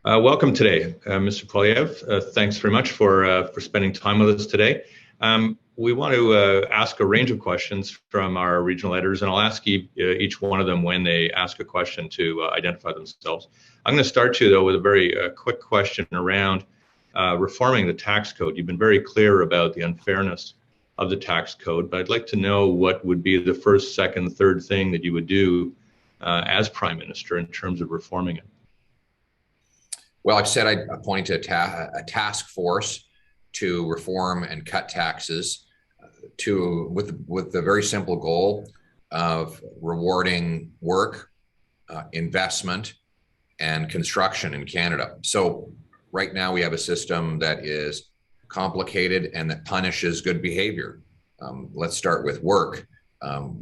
Welcome today, Mr. Poilievre. Thanks very much for spending time with us today. We want to ask a range of questions from our regional editors, and I'll ask each one of them when they ask a question to identify themselves. I'm going to start you, though, with a very quick question around reforming the tax code. You've been very clear about the unfairness of the tax code, but I'd like to know what would be the first, second, third thing that you would do as Prime Minister in terms of reforming it. Well, I've said I'd appoint a task force to reform and cut taxes with the very simple goal of rewarding work, investment, and construction in Canada. So right now we have a system that is complicated and that punishes good behavior. Let's start with work.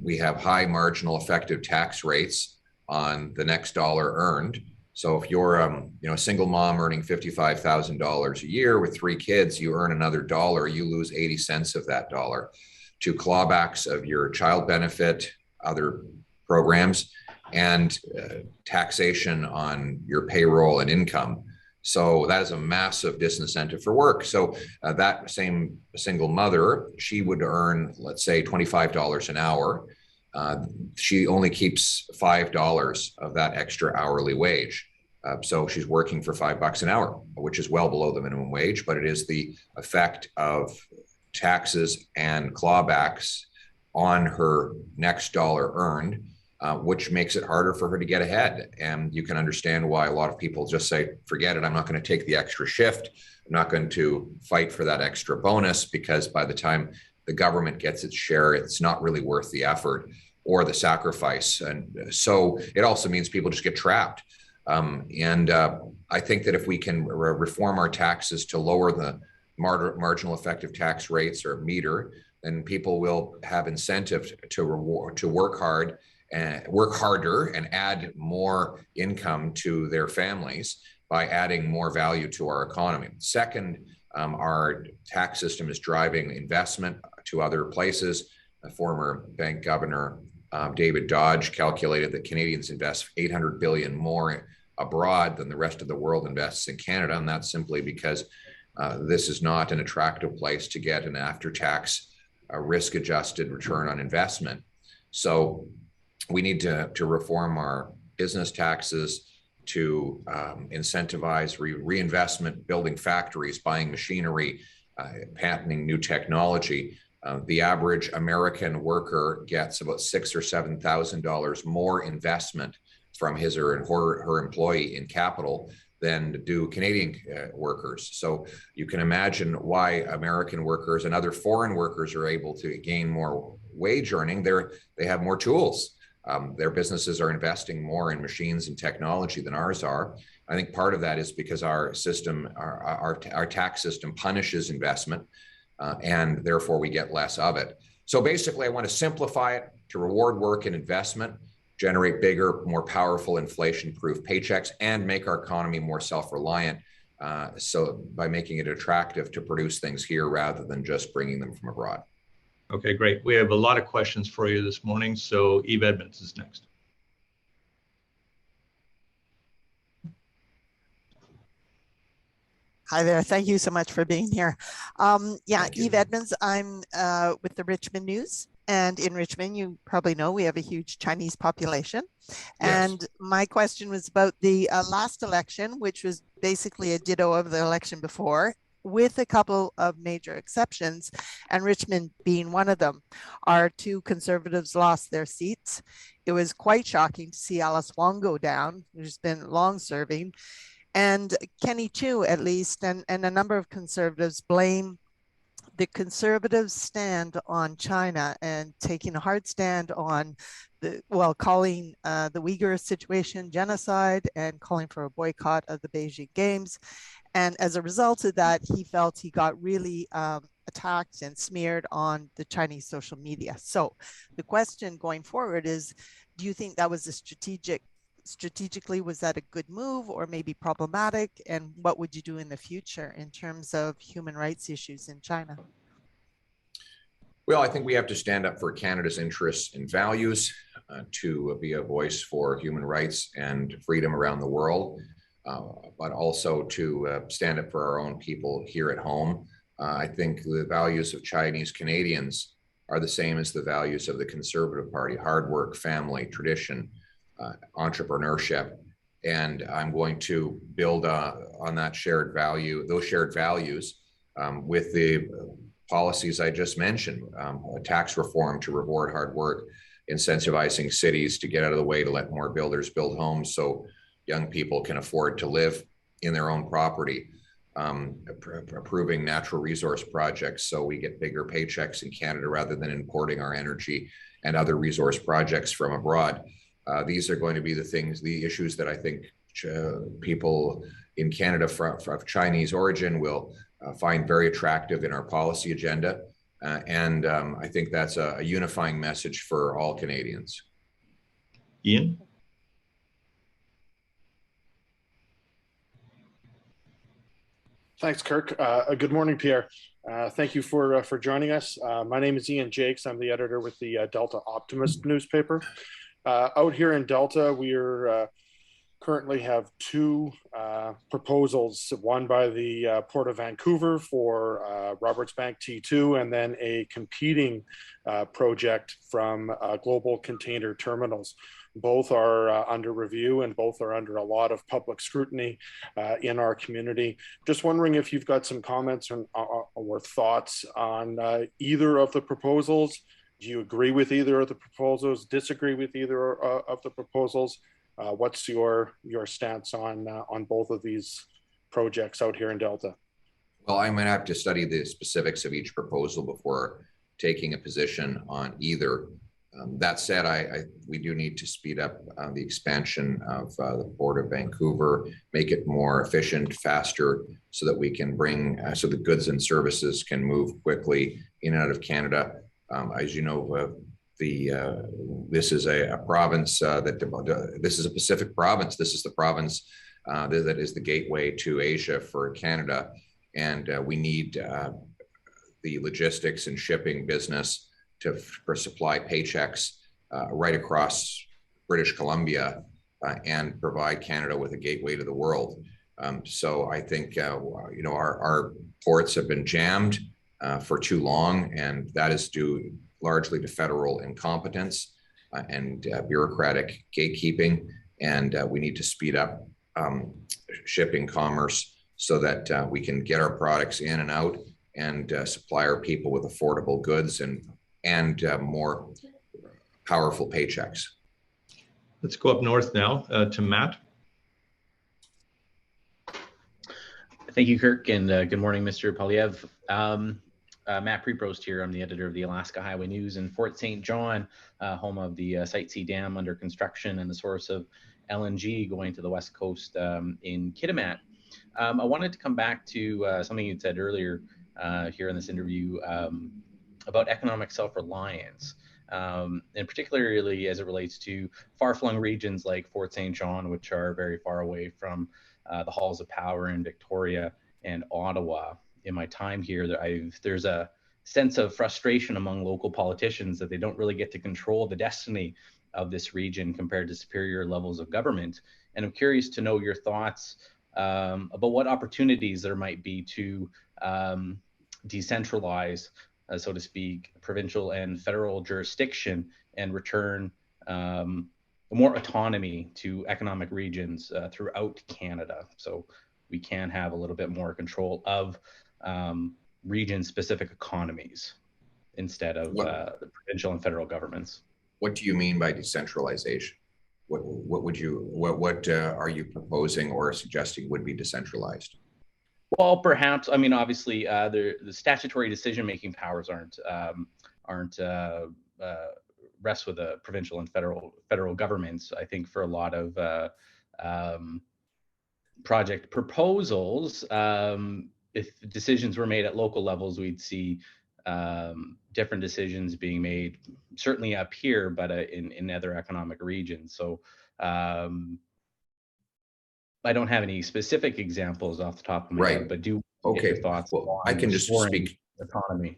We have high marginal effective tax rates on the next dollar earned. So if you're a single mom earning $55,000 a year with 3 kids, you earn another dollar, you lose 80 cents of that dollar to clawbacks of your child benefit, other programs, and taxation on your payroll and income. So that is a massive disincentive for work. So that same single mother, she would earn, let's say, $25 an hour. She only keeps $5 of that extra hourly wage. So she's working for $5 an hour, which is well below the minimum wage, but it is the effect of taxes and clawbacks on her next dollar earned, which makes it harder for her to get ahead. And you can understand why a lot of people just say, forget it, I'm not going to take the extra shift. I'm not going to fight for that extra bonus, because by the time the government gets its share, it's not really worth the effort or the sacrifice. And so it also means people just get trapped. I think that if we can reform our taxes to lower the marginal effective tax rates, or meter, then people will have incentive to work hard and work harder and add more income to their families by adding more value to our economy. Second, our tax system is driving investment to other places. A former bank governor, David Dodge, calculated that Canadians invest $800 billion more abroad than the rest of the world invests in Canada. And that's simply because this is not an attractive place to get an after-tax risk-adjusted return on investment. So we need to reform our business taxes to incentivize reinvestment, building factories, buying machinery, patenting new technology. The average American worker gets about $6,000 or $7,000 more investment from his or her employee in capital than do Canadian workers. So you can imagine why American workers and other foreign workers are able to gain more wage earning. They have more tools. Their businesses are investing more in machines and technology than ours are. I think part of that is because our system, our tax system punishes investment, and therefore we get less of it. So basically, I want to simplify it to reward work and investment, generate bigger, more powerful inflation-proof paychecks, and make our economy more self-reliant. So by making it attractive to produce things here rather than just bringing them from abroad. Okay, great. We have a lot of questions for you this morning. So Eve Edmonds is next. Hi there. Thank you so much for being here. Eve Edmonds. I'm with the Richmond News. And in Richmond, you probably know we have a huge Chinese population. Yes. And my question was about the last election, which was basically a ditto of the election before, with a couple of major exceptions, and Richmond being one of them. Our 2 Conservatives lost their seats. It was quite shocking to see Alice Wong go down, who's been long serving. And Kenny Chiu, at least, and a number of Conservatives blame the Conservatives' stand on China and taking a hard stand on calling the Uyghur situation genocide and calling for a boycott of the Beijing Games. And as a result of that, he felt he got really attacked and smeared on the Chinese social media. So the question going forward is, do you think that was strategically, was that a good move or maybe problematic? And what would you do in the future in terms of human rights issues in China? Well, I think we have to stand up for Canada's interests and values, to be a voice for human rights and freedom around the world. but also to stand up for our own people here at home. I think the values of Chinese Canadians are the same as the values of the Conservative Party: hard work, family, tradition, entrepreneurship. And I'm going to build on that shared value, those shared values, with the policies I just mentioned: tax reform to reward hard work, incentivizing cities to get out of the way to let more builders build homes so young people can afford to live in their own property, approving natural resource projects so we get bigger paychecks in Canada rather than importing our energy and other resource projects from abroad. These are going to be the issues that I think people in Canada of Chinese origin will find very attractive in our policy agenda. And I think that's a unifying message for all Canadians. Ian? Thanks, Kirk. Good morning, Pierre. Thank you for joining us. My name is Ian Jakes. I'm the editor with the Delta Optimist newspaper. Out here in Delta, we currently have two proposals, one by the Port of Vancouver for Roberts Bank T2, and then a competing project from Global Container Terminals. Both are under review and both are under a lot of public scrutiny in our community. Just wondering if you've got some comments or thoughts on either of the proposals. Do you agree with either of the proposals? Disagree with either of the proposals? What's your stance on both of these projects out here in Delta? Well, I might have to study the specifics of each proposal before taking a position on either. That said, we do need to speed up the expansion of the Port of Vancouver, make it more efficient, faster, so that we can so the goods and services can move quickly in and out of Canada. As you know, this is a province this is a Pacific province. This is the province that is the gateway to Asia for Canada, and we need the logistics and shipping business for supply paychecks right across British Columbia and provide Canada with a gateway to the world. So I think our ports have been jammed for too long, and that is due largely to federal incompetence and bureaucratic gatekeeping. And we need to speed up shipping commerce so that we can get our products in and out and supply our people with affordable goods and more powerful paychecks. Let's go up north now to Matt. Thank you, Kirk, and good morning, Mr. Poilievre. Matt Preprost here. I'm the editor of the Alaska Highway News in Fort St. John, home of the Site C Dam under construction and the source of LNG going to the west coast in Kitimat. I wanted to come back to something you'd said earlier here in this interview about economic self-reliance, and particularly as it relates to far-flung regions like Fort St. John, which are very far away from the halls of power in Victoria and Ottawa. In my time here, there's a sense of frustration among local politicians that they don't really get to control the destiny of this region compared to superior levels of government. And I'm curious to know your thoughts about what opportunities there might be to decentralize, so to speak, provincial and federal jurisdiction and return more autonomy to economic regions throughout Canada, so we can have a little bit more control of region-specific economies instead of the provincial and federal governments. What do you mean by decentralization? What are you proposing or suggesting would be decentralized? Well, perhaps, I mean, obviously, the statutory decision-making powers aren't rest with the provincial and federal governments. I think for a lot of project proposals, if decisions were made at local levels, we'd see different decisions being made, certainly up here, but in other economic regions. So I don't have any specific examples off the top of my head, but do get your thoughts. Well, I can just speak autonomy.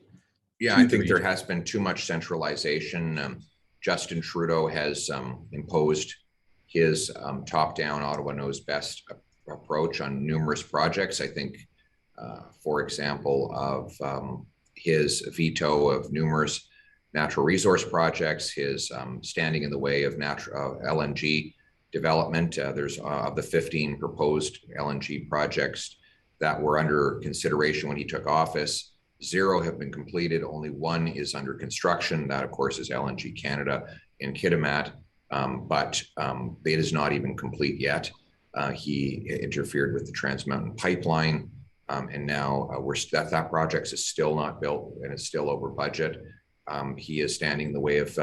Yeah, I think there has been too much centralization. Justin Trudeau has imposed his top-down Ottawa knows best approach on numerous projects. I think, for example, of his veto of numerous natural resource projects, his standing in the way of LNG development. There's of the 15 proposed LNG projects that were under consideration when he took office, 0 have been completed. Only 1 is under construction. That, of course, is LNG Canada in Kitimat, but it is not even complete yet. He interfered with the Trans Mountain Pipeline, and now that project is still not built and it's still over budget. He is standing in the way of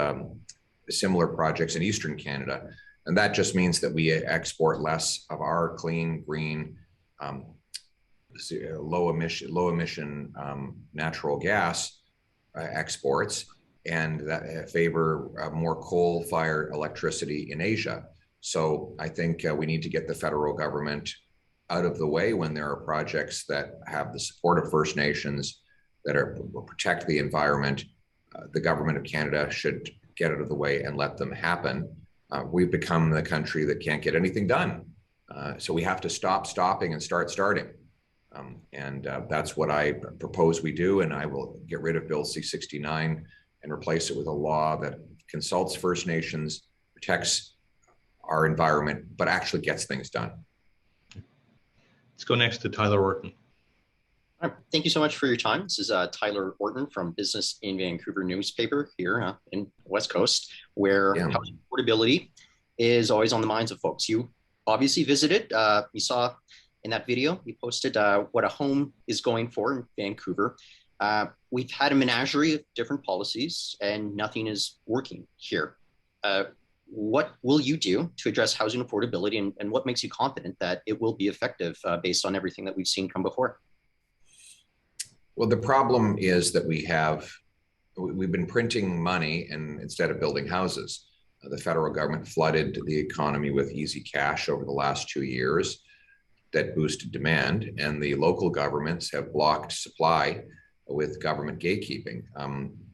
similar projects in Eastern Canada, and that just means that we export less of our clean, green, low emission natural gas exports, and that favor more coal-fired electricity in Asia. So I think we need to get the federal government out of the way when there are projects that have the support of First Nations, that will protect the environment. The government of Canada should get out of the way and let them happen. We've become the country that can't get anything done. So we have to stop stopping and start starting. And that's what I propose we do. And I will get rid of Bill C-69 and replace it with a law that consults First Nations, protects our environment, but actually gets things done. Let's go next to Tyler Orton. All right. Thank you so much for your time. This is Tyler Orton from Business in Vancouver newspaper here in West Coast, where housing affordability is always on the minds of folks. You obviously visited, you saw in that video you posted what a home is going for in Vancouver. We've had a menagerie of different policies and nothing is working here. What will you do to address housing affordability, and what makes you confident that it will be effective based on everything that we've seen come before? Well, the problem is that we've been printing money and instead of building houses. The federal government flooded the economy with easy cash over the last 2 years that boosted demand, and the local governments have blocked supply with government gatekeeping.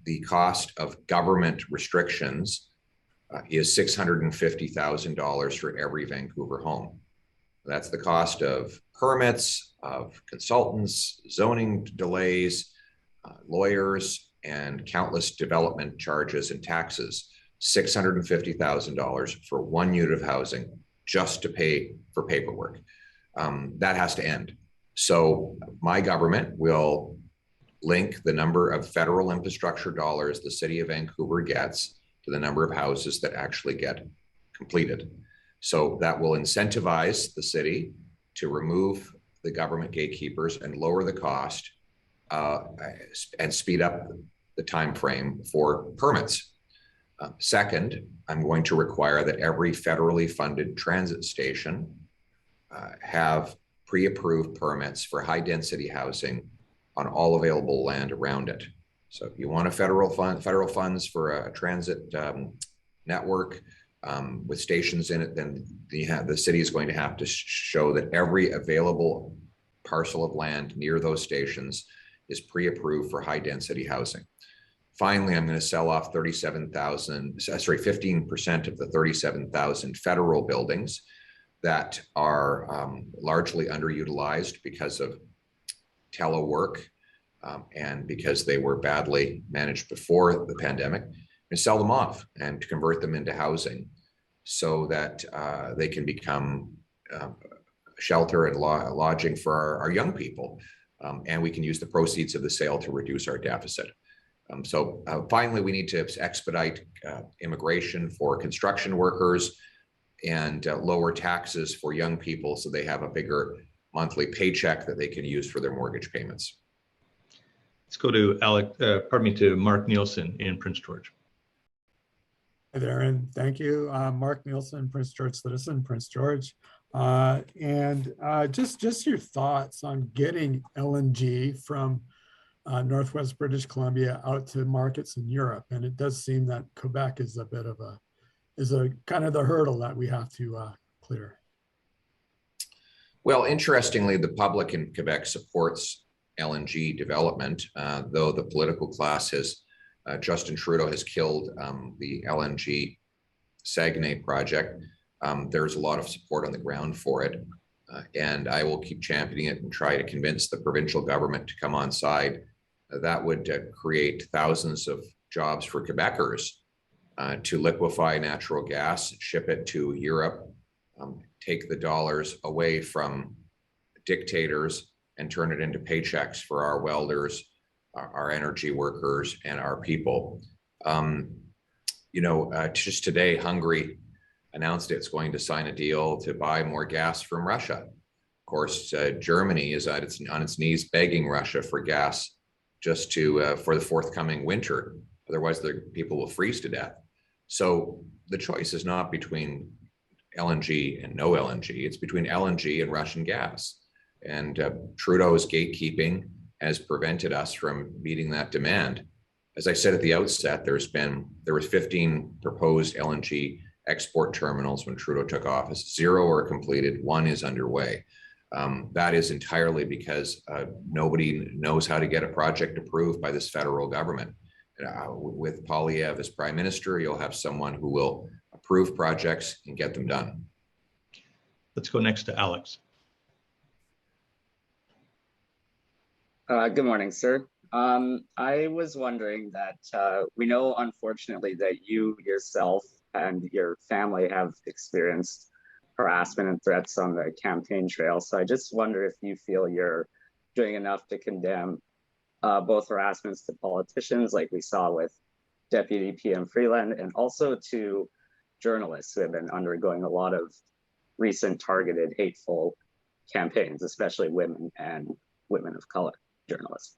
The cost of government restrictions is $650,000 for every Vancouver home. That's the cost of permits, of consultants, zoning delays, lawyers, and countless development charges and taxes. $650,000 for 1 unit of housing just to pay for paperwork. That has to end. So my government will link the number of federal infrastructure dollars the city of Vancouver gets to the number of houses that actually get completed. So that will incentivize the city to remove the government gatekeepers and lower the cost and speed up the time frame for permits. Second, I'm going to require that every federally funded transit station have pre-approved permits for high density housing on all available land around it. So if you want a federal funds for a transit network with stations in it, then the city is going to have to show that every available parcel of land near those stations is pre-approved for high density housing. Finally, I'm going to sell off 15% of the 37,000 federal buildings that are largely underutilized because of telework and because they were badly managed before the pandemic, and sell them off and to convert them into housing so that they can become shelter and lodging for our young people. And we can use the proceeds of the sale to reduce our deficit. So finally, we need to expedite immigration for construction workers and lower taxes for young people so they have a bigger monthly paycheck that they can use for their mortgage payments. Let's go to to Mark Nielsen in Prince George. Hi there, and thank you. Mark Nielsen, Prince George citizen, Prince George. Just your thoughts on getting LNG from Northwest British Columbia out to markets in Europe. And it does seem that Quebec is a bit of a kind of the hurdle that we have to clear. Well, interestingly, the public in Quebec supports LNG development, though the political class has, Justin Trudeau has killed the LNG Saguenay project. There's a lot of support on the ground for it. and I will keep championing it and try to convince the provincial government to come on side. That would create thousands of jobs for Quebecers to liquefy natural gas, ship it to Europe, take the dollars away from dictators and turn it into paychecks for our welders, our energy workers, and our people. Just today, Hungary announced it's going to sign a deal to buy more gas from Russia. Of course, Germany is on its knees begging Russia for gas just for the forthcoming winter. Otherwise, the people will freeze to death. So the choice is not between LNG and no LNG. It's between LNG and Russian gas. And Trudeau's gatekeeping has prevented us from meeting that demand. As I said at the outset, there were 15 proposed LNG export terminals when Trudeau took office. 0 are completed, 1 is underway. That is entirely because nobody knows how to get a project approved by this federal government. With Poilievre as Prime Minister, you'll have someone who will approve projects and get them done. Let's go next to Alex. Good morning, sir. I was wondering that we know, unfortunately, that you yourself and your family have experienced harassment and threats on the campaign trail. So I just wonder if you feel you're doing enough to condemn both harassments to politicians, like we saw with Deputy PM Freeland, and also to journalists who have been undergoing a lot of recent targeted hateful campaigns, especially women and women of color journalists.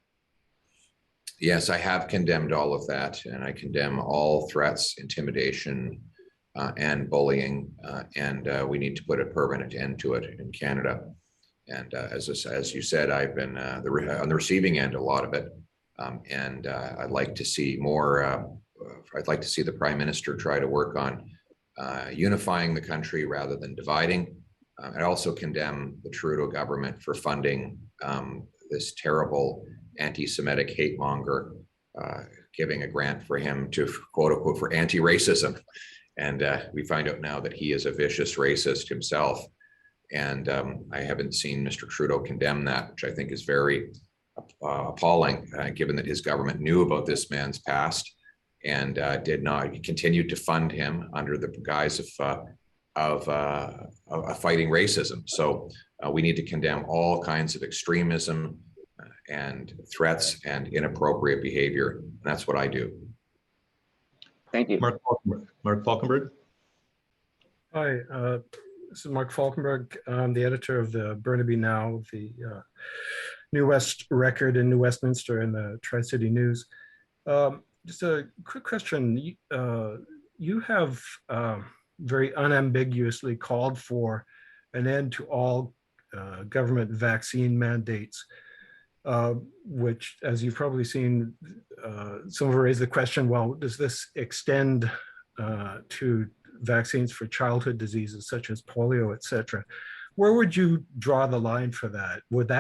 Yes, I have condemned all of that, and I condemn all threats, intimidation, and bullying, and we need to put a permanent end to it in Canada. And as you said, I've been on the receiving end a lot of it, and I'd like to see more. I'd like to see the Prime Minister try to work on unifying the country rather than dividing. I also condemn the Trudeau government for funding this terrible anti-Semitic hate monger, giving a grant for him to, quote unquote, for anti-racism. And we find out now that he is a vicious racist himself. And I haven't seen Mr. Trudeau condemn that, which I think is very appalling, given that his government knew about this man's past and did not continue to fund him under the guise of fighting racism. So we need to condemn all kinds of extremism and threats and inappropriate behavior. And that's what I do. Thank you. Mark Falkenberg. Hi, this is Mark Falkenberg. I'm the editor of the Burnaby Now, the New West Record in New Westminster, and the Tri-City News. Just a quick question. You have very unambiguously called for an end to all government vaccine mandates, which, as you've probably seen, some have raised the question, well, does this extend to vaccines for childhood diseases such as polio, et cetera? Where would you draw the line for that? Would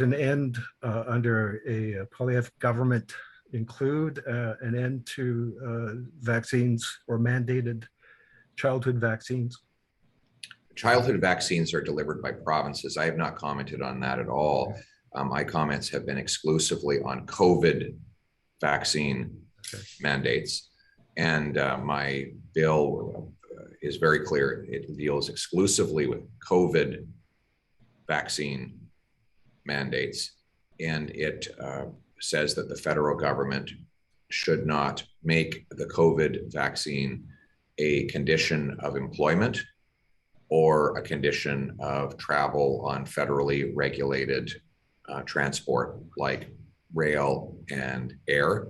an end under a Poilievre government include an end to vaccines or mandated childhood vaccines? Childhood vaccines are delivered by provinces. I have not commented on that at all. My comments have been exclusively on COVID vaccine mandates. And my bill is very clear. It deals exclusively with COVID vaccine mandates. And it says that the federal government should not make the COVID vaccine a condition of employment or a condition of travel on federally regulated transport like rail and air.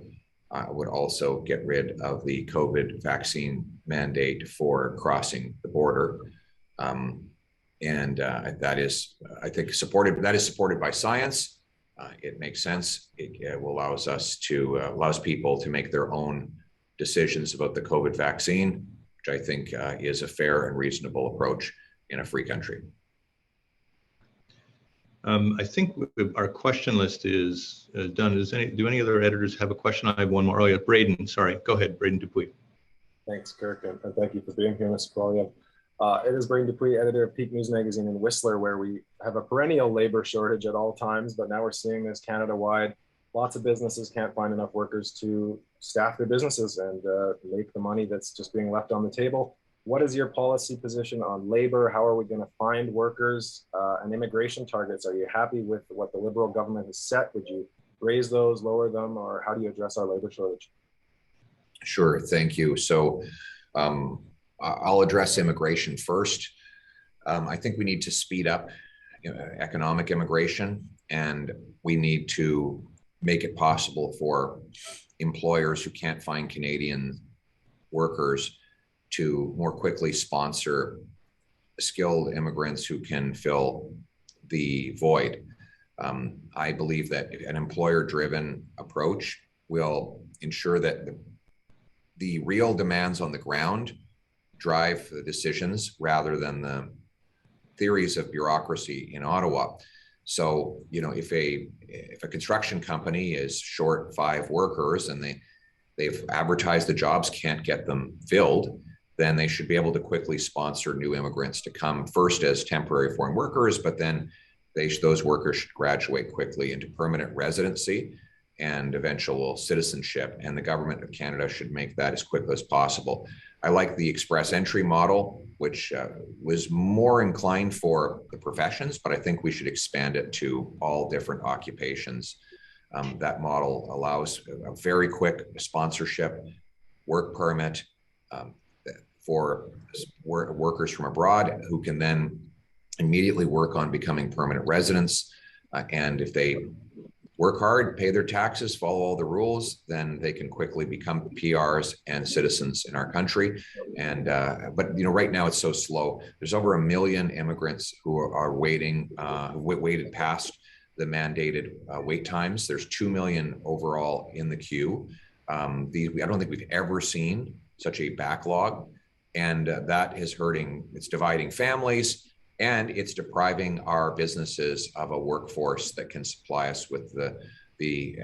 Would also get rid of the COVID vaccine mandate for crossing the border. And that is, I think, supported by science. It makes sense. It allows people to make their own decisions about the COVID vaccine, which I think is a fair and reasonable approach in a free country. I think our question list is done. Do any other editors have a question? I have one more. Oh, yeah, Braden. Sorry. Go ahead, Braden Dupuis. Thanks, Kirk, and thank you for being here, Mr. Poilievre. It is Braden Dupuis, editor of Peak News Magazine in Whistler, where we have a perennial labor shortage at all times, but now we're seeing this Canada-wide. Lots of businesses can't find enough workers to staff their businesses and make the money that's just being left on the table. What is your policy position on labor? How are we going to find workers and immigration targets? Are you happy with what the Liberal government has set? Would you raise those, lower them, or how do you address our labor shortage? Sure, thank you. So I'll address immigration first. I think we need to speed up economic immigration, and we need to make it possible for employers who can't find Canadian workers to more quickly sponsor skilled immigrants who can fill the void. I believe that an employer-driven approach will ensure that the real demands on the ground drive the decisions rather than the theories of bureaucracy in Ottawa. So, if a construction company is short 5 workers and they've advertised the jobs, can't get them filled, then they should be able to quickly sponsor new immigrants to come first as temporary foreign workers, but then those workers should graduate quickly into permanent residency and eventual citizenship. And the government of Canada should make that as quickly as possible. I like the express entry model, which was more inclined for the professions, but I think we should expand it to all different occupations. That model allows a very quick sponsorship, work permit for workers from abroad who can then immediately work on becoming permanent residents. And if they work hard, pay their taxes, follow all the rules, then they can quickly become PRs and citizens in our country. And but right now it's so slow. There's over 1 million immigrants who are waiting, waited past the mandated wait times. There's 2 million overall in the queue. I don't think we've ever seen such a backlog, and that is hurting. It's dividing families. And it's depriving our businesses of a workforce that can supply us with the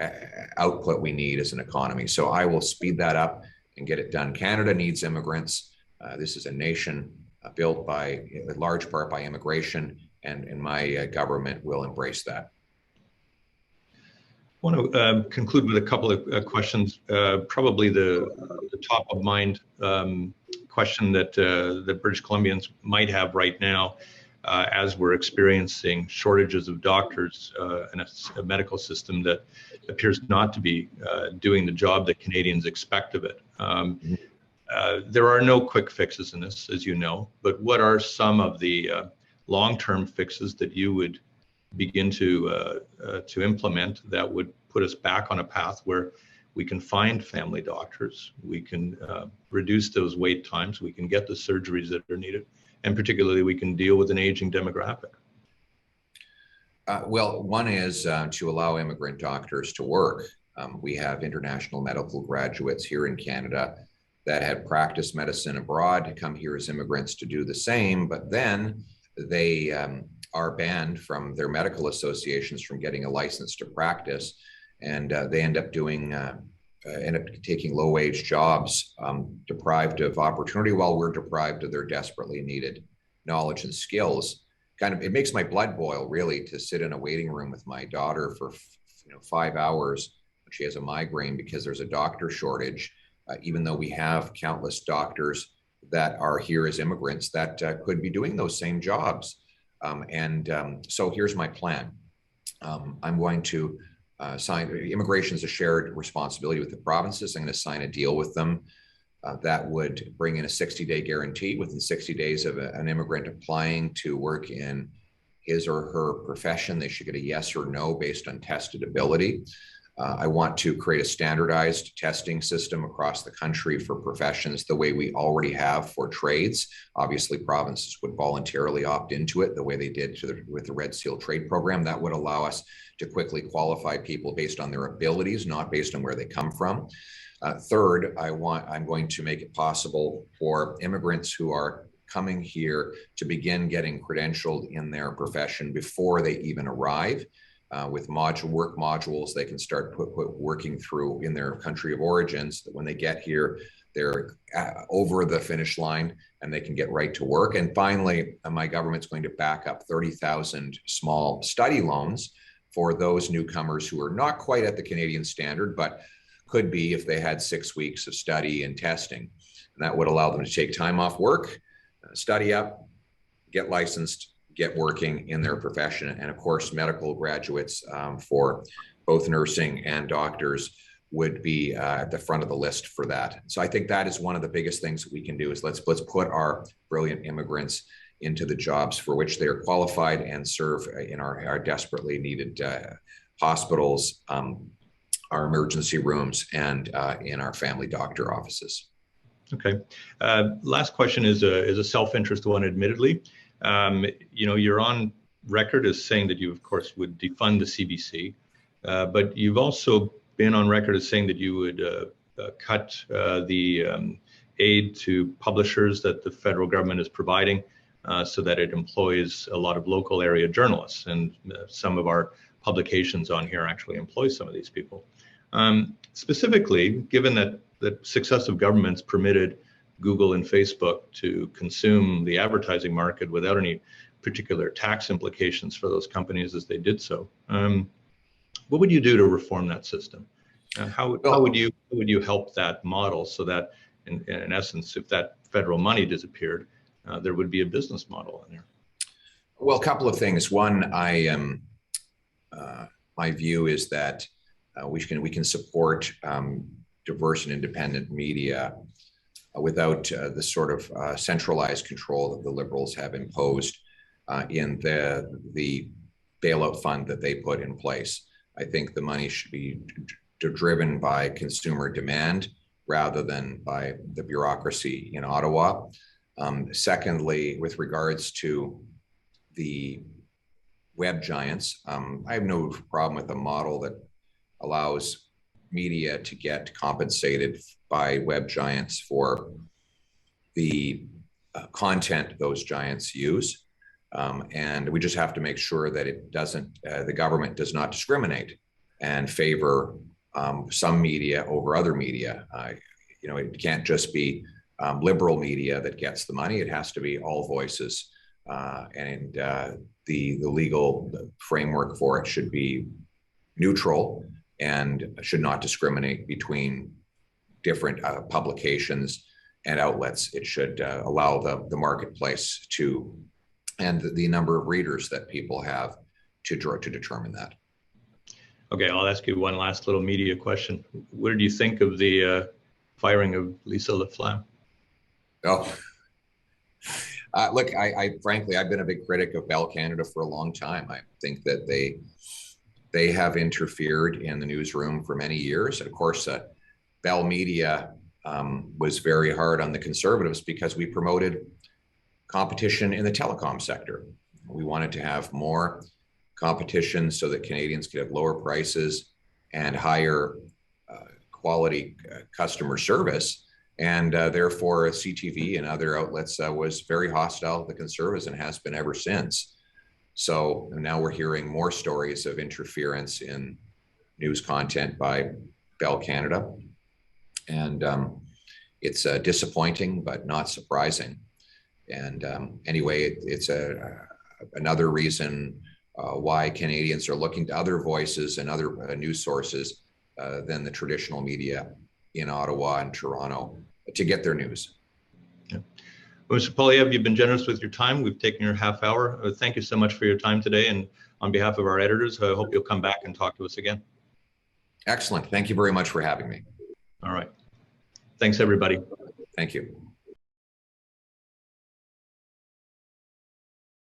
output we need as an economy. So I will speed that up and get it done. Canada needs immigrants. This is a nation built in large part by immigration, and my government will embrace that. I want to conclude with a couple of questions. Probably the top of mind question that the British Columbians might have right now, as we're experiencing shortages of doctors and a medical system that appears not to be doing the job that Canadians expect of it. There are no quick fixes in this, as you know, but what are some of the long-term fixes that you would begin to implement that would put us back on a path where we can find family doctors, we can reduce those wait times, we can get the surgeries that are needed, and particularly we can deal with an aging demographic? Well, one is to allow immigrant doctors to work. We have international medical graduates here in Canada that had practiced medicine abroad to come here as immigrants to do the same, but then they are banned from their medical associations from getting a license to practice, and they end up taking low-wage jobs, deprived of opportunity, while we're deprived of their desperately needed knowledge and skills. It makes my blood boil, really, to sit in a waiting room with my daughter for 5 hours when she has a migraine because there's a doctor shortage, even though we have countless doctors that are here as immigrants that could be doing those same jobs. So here's my plan. I'm going to immigration is a shared responsibility with the provinces. I'm going to sign a deal with them that would bring in a 60-day guarantee. Within 60 days of an immigrant applying to work in his or her profession, they should get a yes or no based on tested ability. I want to create a standardized testing system across the country for professions the way we already have for trades. Obviously, provinces would voluntarily opt into it the way they did with the Red Seal trade program. That would allow us to quickly qualify people based on their abilities, not based on where they come from. Third, I'm going to make it possible for immigrants who are coming here to begin getting credentialed in their profession before they even arrive. With work modules they can start working through in their country of origins. That when they get here, they're over the finish line and they can get right to work. And finally, my government's going to back up 30,000 small study loans for those newcomers who are not quite at the Canadian standard, but could be if they had 6 weeks of study and testing. And that would allow them to take time off work, study up, get licensed, get working in their profession. And of course, medical graduates for both nursing and doctors would be at the front of the list for that. So I think that is one of the biggest things that we can do is let's put our brilliant immigrants into the jobs for which they are qualified and serve in our desperately needed hospitals, our emergency rooms, and in our family doctor offices. Okay. Last question is a self-interest one, admittedly. You're on record as saying that you, of course, would defund the CBC, but you've also been on record as saying that you would cut the aid to publishers that the federal government is providing so that it employs a lot of local area journalists. And some of our publications on here actually employ some of these people. Specifically, given that successive governments permitted Google and Facebook to consume the advertising market without any particular tax implications for those companies as they did so, what would you do to reform that system? How would you help that model so that, in essence, if that federal money disappeared, there would be a business model in there? Well, a couple of things. One, my view is that we can support diverse and independent media without the sort of centralized control that the Liberals have imposed in the bailout fund that they put in place. I think the money should be driven by consumer demand rather than by the bureaucracy in Ottawa. Secondly, with regards to the web giants, I have no problem with a model that allows media to get compensated by web giants for the content those giants use. And we just have to make sure that it doesn't, the government does not discriminate and favor some media over other media. It can't just be liberal media that gets the money. It has to be all voices. And the legal framework for it should be neutral and should not discriminate between different publications and outlets. It should allow the marketplace to, and the number of readers that people have to determine that. Okay, I'll ask you one last little media question. What did you think of the firing of Lisa LaFlamme? Oh, look, I frankly, I've been a big critic of Bell Canada for a long time. I think that they have interfered in the newsroom for many years. And of course, Bell Media was very hard on the Conservatives because we promoted competition in the telecom sector. We wanted to have more competition so that Canadians could have lower prices and higher quality customer service. And therefore, CTV and other outlets was very hostile to the Conservatives and has been ever since. So now we're hearing more stories of interference in news content by Bell Canada. And it's disappointing, but not surprising. And anyway, it's another reason why Canadians are looking to other voices and other news sources than the traditional media in Ottawa and Toronto to get their news. Yeah. Well, Mr. Poilievre, you've been generous with your time. We've taken your half hour. Thank you so much for your time today. And on behalf of our editors, I hope you'll come back and talk to us again. Excellent. Thank you very much for having me. All right. Thanks, everybody. Thank you.